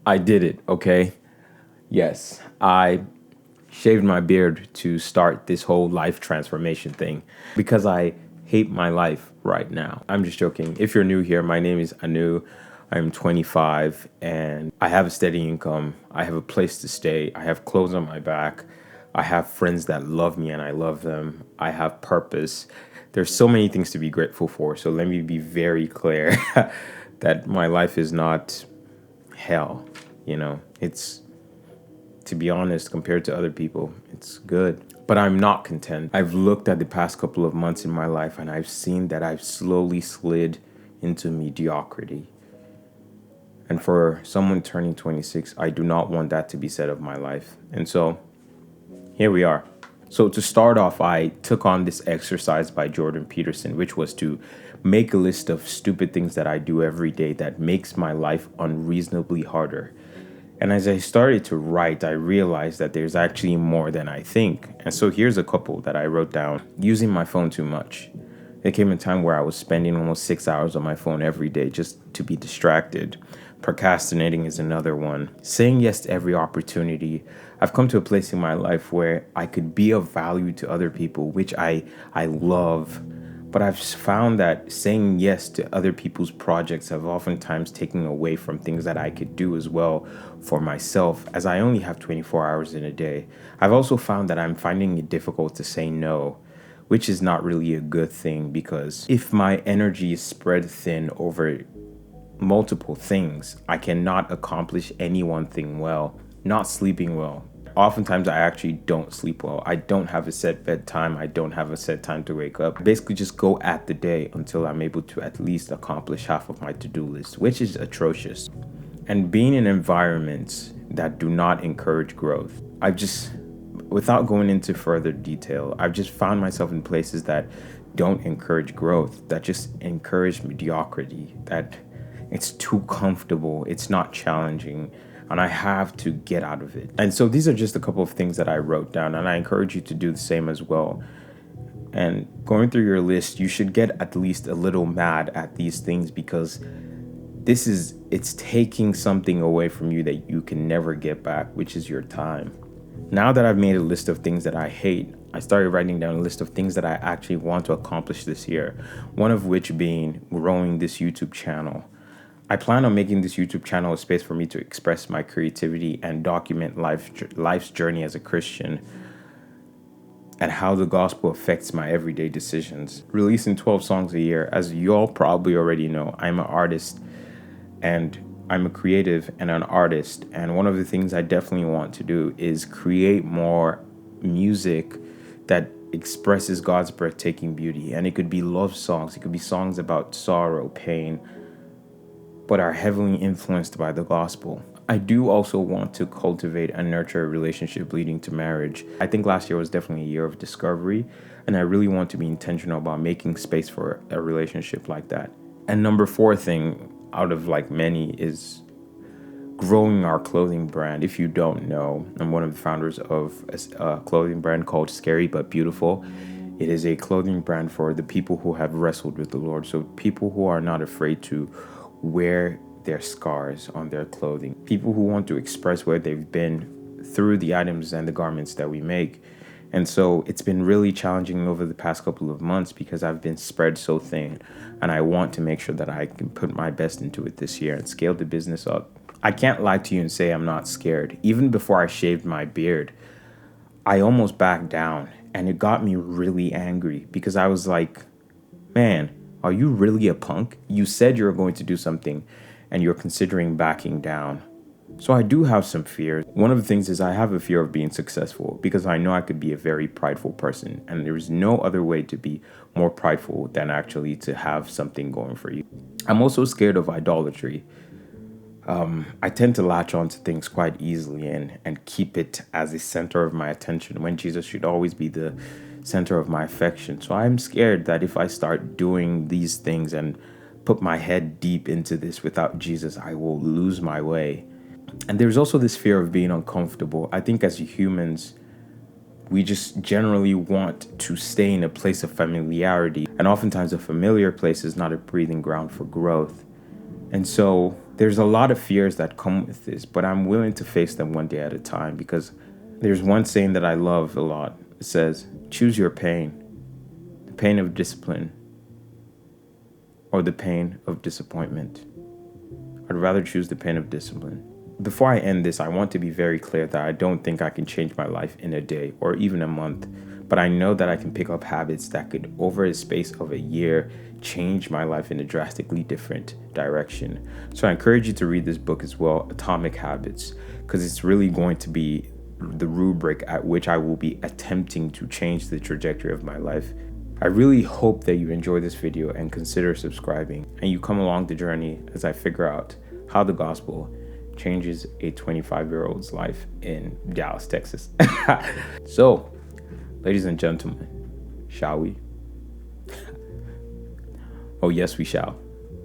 I did it, okay? Yes, I shaved my beard to start this whole life transformation thing because I hate my life right now. I'm just joking. If you're new here, my name is Anu. I'm 25 and I have a steady income. I have a place to stay. I have clothes on my back. I have friends that love me and I love them. I have purpose. There's so many things to be grateful for. So let me be very clear that my life is not hell. It's, to be honest, compared to other people, it's good. But I'm not content. I've looked at the past couple of months in my life and I've seen that I've slowly slid into mediocrity. And for someone turning 26, I do not want that to be said of my life. And so here we are. So to start off, I took on this exercise by Jordan Peterson, which was to make a list of stupid things that I do every day that makes my life unreasonably harder. And as I started to write, I realized that there's actually more than I think. And so here's a couple that I wrote down. Using my phone too much. There came a time where I was spending almost 6 hours on my phone every day just to be distracted. Procrastinating is another one. Saying yes to every opportunity. I've come to a place in my life where I could be of value to other people, which I love. But I've found that saying yes to other people's projects have oftentimes taken away from things that I could do as well for myself, as I only have 24 hours in a day. I've also found that I'm finding it difficult to say no, which is not really a good thing, because if my energy is spread thin over multiple things, I cannot accomplish any one thing well. Not sleeping well. Oftentimes, I actually don't sleep well. I don't have a set bedtime. I don't have a set time to wake up. Basically, just go at the day until I'm able to at least accomplish half of my to-do list, which is atrocious. And being in environments that do not encourage growth, without going into further detail, I've just found myself in places that don't encourage growth, that just encourage mediocrity, that it's too comfortable, it's not challenging, and I have to get out of it. And so these are just a couple of things that I wrote down, and I encourage you to do the same as well. And going through your list, you should get at least a little mad at these things, because it's taking something away from you that you can never get back, which is your time. Now that I've made a list of things that I hate, I started writing down a list of things that I actually want to accomplish this year, one of which being growing this YouTube channel. I plan on making this YouTube channel a space for me to express my creativity and document life's journey as a Christian and how the gospel affects my everyday decisions. Releasing 12 songs a year, as you all probably already know, I'm an artist and I'm a creative and an artist. And one of the things I definitely want to do is create more music that expresses God's breathtaking beauty. And it could be love songs, it could be songs about sorrow, pain, but are heavily influenced by the gospel. I do also want to cultivate and nurture a relationship leading to marriage. I think last year was definitely a year of discovery, and I really want to be intentional about making space for a relationship like that. And number 4 thing out of like many is growing our clothing brand. If you don't know, I'm one of the founders of a clothing brand called Scary But Beautiful. It is a clothing brand for the people who have wrestled with the Lord. So people who are not afraid to wear their scars on their clothing. People who want to express where they've been through the items and the garments that we make. And so it's been really challenging over the past couple of months because I've been spread so thin, and I want to make sure that I can put my best into it this year and scale the business up. I can't lie to you and say I'm not scared. Even before I shaved my beard, I almost backed down, and it got me really angry because I was like, man, are you really a punk? You said you were going to do something and you're considering backing down. So I do have some fear. One of the things is I have a fear of being successful because I know I could be a very prideful person, and there is no other way to be more prideful than actually to have something going for you. I'm also scared of idolatry. I tend to latch on to things quite easily and keep it as the center of my attention when Jesus should always be the center of my affection. So I'm scared that if I start doing these things and put my head deep into this without Jesus, I will lose my way. And there's also this fear of being uncomfortable. I think as humans, we just generally want to stay in a place of familiarity. And oftentimes a familiar place is not a breathing ground for growth. And so there's a lot of fears that come with this, but I'm willing to face them one day at a time, because there's one saying that I love a lot. It says, choose your pain, the pain of discipline or the pain of disappointment. I'd rather choose the pain of discipline. Before I end this, I want to be very clear that I don't think I can change my life in a day or even a month, but I know that I can pick up habits that could, over a space of a year, change my life in a drastically different direction. So I encourage you to read this book as well, Atomic Habits, because it's really going to be the rubric at which I will be attempting to change the trajectory of my life. I really hope that you enjoy this video and consider subscribing, and you come along the journey as I figure out how the gospel changes a 25-year-old's life in Dallas, Texas. So, ladies and gentlemen, shall we? Oh, yes, we shall.